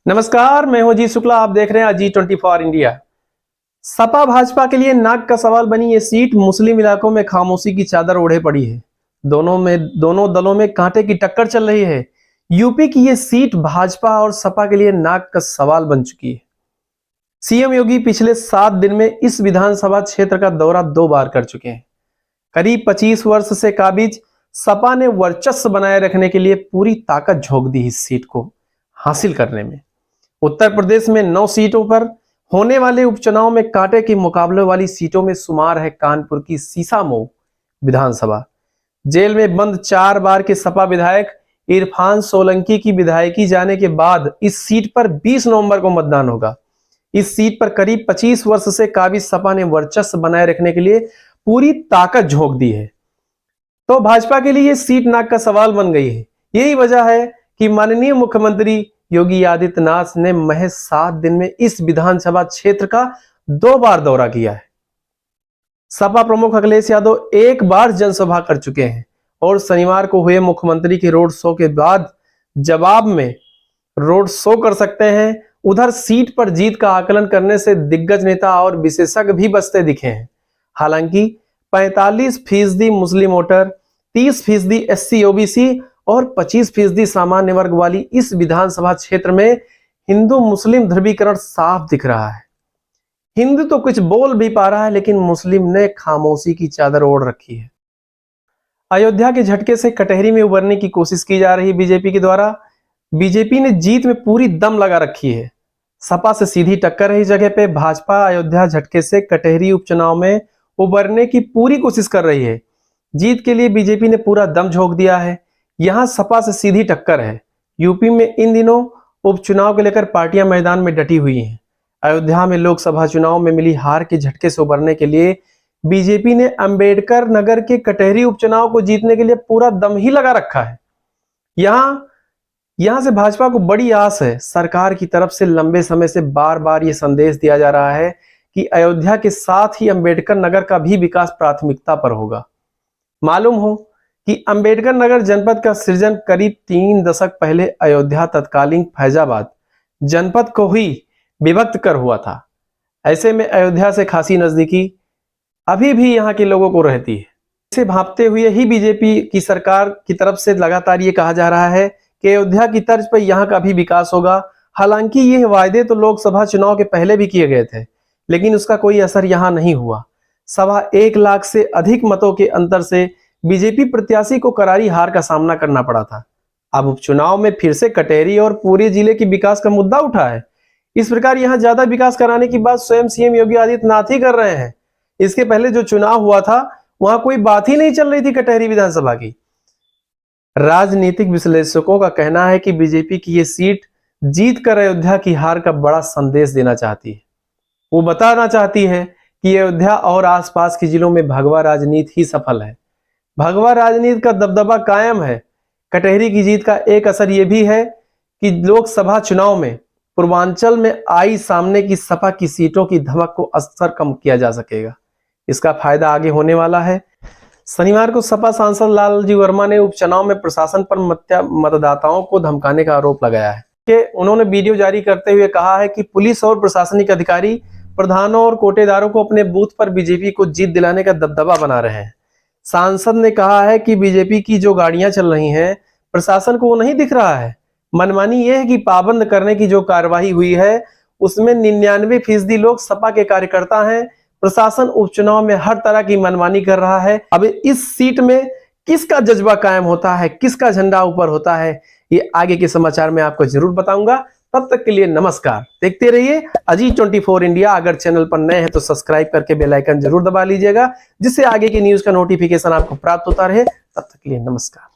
नमस्कार, मैं हूं अजीत शुक्ला। आप देख रहे हैं अजीत 24 इंडिया। सपा भाजपा के लिए नाक का सवाल बनी ये सीट मुस्लिम इलाकों में खामोशी की चादर ओढ़े पड़ी है। दोनों दलों में कांटे की टक्कर चल रही है। यूपी की ये सीट भाजपा और सपा के लिए नाक का सवाल बन चुकी है। सीएम योगी पिछले 7 दिन में इस विधानसभा क्षेत्र का दौरा 2 बार कर चुके हैं। करीब 25 वर्ष से काबिज सपा ने वर्चस्व बनाए रखने के लिए पूरी ताकत झोंक दी इस सीट को हासिल करने में। उत्तर प्रदेश में 9 सीटों पर होने वाले उपचुनाव में कांटे के मुकाबले वाली सीटों में शुमार है कानपुर की सीसामऊ विधानसभा। जेल में बंद 4 बार के सपा विधायक इरफान सोलंकी की विधायकी जाने के बाद इस सीट पर 20 नवंबर को मतदान होगा। इस सीट पर करीब 25 वर्ष से काबिज सपा ने वर्चस्व बनाए रखने के लिए पूरी ताकत झोंक दी है, तो भाजपा के लिए सीट नाक का सवाल बन गई है। यही वजह है कि माननीय मुख्यमंत्री योगी आदित्यनाथ ने महज 7 दिन में इस विधानसभा क्षेत्र का 2 बार दौरा किया है। सपा प्रमुख अखिलेश यादव 1 बार जनसभा कर चुके हैं और शनिवार को हुए मुख्यमंत्री के रोड शो के बाद जवाब में रोड शो कर सकते हैं। उधर सीट पर जीत का आकलन करने से दिग्गज नेता और विशेषज्ञ भी बचते दिखे हैं। हालांकि 45% मुस्लिम वोटर, 30% SC OBC और 25% सामान्य वर्ग वाली इस विधानसभा क्षेत्र में हिंदू मुस्लिम ध्रुवीकरण साफ दिख रहा है। हिंदू तो कुछ बोल भी पा रहा है, लेकिन मुस्लिम ने खामोशी की चादर ओढ़ रखी है। अयोध्या के झटके से कटहरी में उबरने की कोशिश की जा रही बीजेपी के द्वारा। बीजेपी ने जीत में पूरी दम लगा रखी है। सपा से सीधी टक्कर है। इस जगह पे भाजपा अयोध्या झटके से कटहरी उपचुनाव में उबरने की पूरी कोशिश कर रही है। जीत के लिए बीजेपी ने पूरा दम झोंक दिया है। यहां सपा से सीधी टक्कर है। यूपी में इन दिनों उपचुनाव को लेकर पार्टियां मैदान में डटी हुई हैं। अयोध्या में लोकसभा चुनाव में मिली हार के झटके से उबरने के लिए बीजेपी ने अंबेडकर नगर के कटहरी उपचुनाव को जीतने के लिए पूरा दम ही लगा रखा है। यहां से भाजपा को बड़ी आस है। सरकार की तरफ से लंबे समय से बार बार यह संदेश दिया जा रहा है कि अयोध्या के साथ ही अंबेडकर नगर का भी विकास प्राथमिकता पर होगा। मालूम हो कि अंबेडकर नगर जनपद का सृजन करीब 3 दशक पहले अयोध्या तत्कालीन फैजाबाद जनपद को ही विभक्त कर हुआ था। ऐसे में अयोध्या से खासी नजदीकी अभी भी यहाँ के लोगों को रहती है। इसे भांपते हुए ही बीजेपी की सरकार की तरफ से लगातार ये कहा जा रहा है कि अयोध्या की तर्ज पर यहाँ का भी विकास होगा। हालांकि ये वायदे तो लोकसभा चुनाव के पहले भी किए गए थे, लेकिन उसका कोई असर यहाँ नहीं हुआ। 1.25 लाख से अधिक मतों के अंतर से बीजेपी प्रत्याशी को करारी हार का सामना करना पड़ा था। अब उपचुनाव में फिर से कटहरी और पूरे जिले की विकास का मुद्दा उठा है। इस प्रकार यहां ज्यादा विकास कराने की बात स्वयं सीएम योगी आदित्यनाथ ही कर रहे हैं। इसके पहले जो चुनाव हुआ था वहां कोई बात ही नहीं चल रही थी कटहरी विधानसभा की। राजनीतिक विश्लेषकों का कहना है कि बीजेपी की यह सीट जीत कर अयोध्या की हार का बड़ा संदेश देना चाहती है। वो बताना चाहती है कि अयोध्या और आसपास के जिलों में भगवा राजनीति ही सफल है। भगवा राजनीति का दबदबा कायम है। कटहरी की जीत का एक असर यह भी है कि लोकसभा चुनाव में पूर्वांचल में आई सामने की सपा की सीटों की धमक को असर कम किया जा सकेगा। इसका फायदा आगे होने वाला है। शनिवार को सपा सांसद लालजी वर्मा ने उपचुनाव में प्रशासन पर मतदाताओं को धमकाने का आरोप लगाया है कि उन्होंने वीडियो जारी करते हुए कहा है कि पुलिस और प्रशासनिक अधिकारी प्रधानों और कोटेदारों को अपने बूथ पर बीजेपी को जीत दिलाने का दबदबा बना रहे हैं। सांसद ने कहा है कि बीजेपी की जो गाड़ियां चल रही हैं प्रशासन को वो नहीं दिख रहा है। मनमानी यह है कि पाबंद करने की जो कार्रवाई हुई है उसमें 99% लोग सपा के कार्यकर्ता हैं। प्रशासन उपचुनाव में हर तरह की मनमानी कर रहा है। अब इस सीट में किसका जज्बा कायम होता है, किसका झंडा ऊपर होता है, ये आगे के समाचार में आपको जरूर बताऊंगा। तब तक के लिए नमस्कार। देखते रहिए अजीत 24 इंडिया। अगर चैनल पर नए हैं तो सब्सक्राइब करके बेल आइकन जरूर दबा लीजिएगा, जिससे आगे की न्यूज का नोटिफिकेशन आपको प्राप्त होता रहे। तब तक के लिए नमस्कार।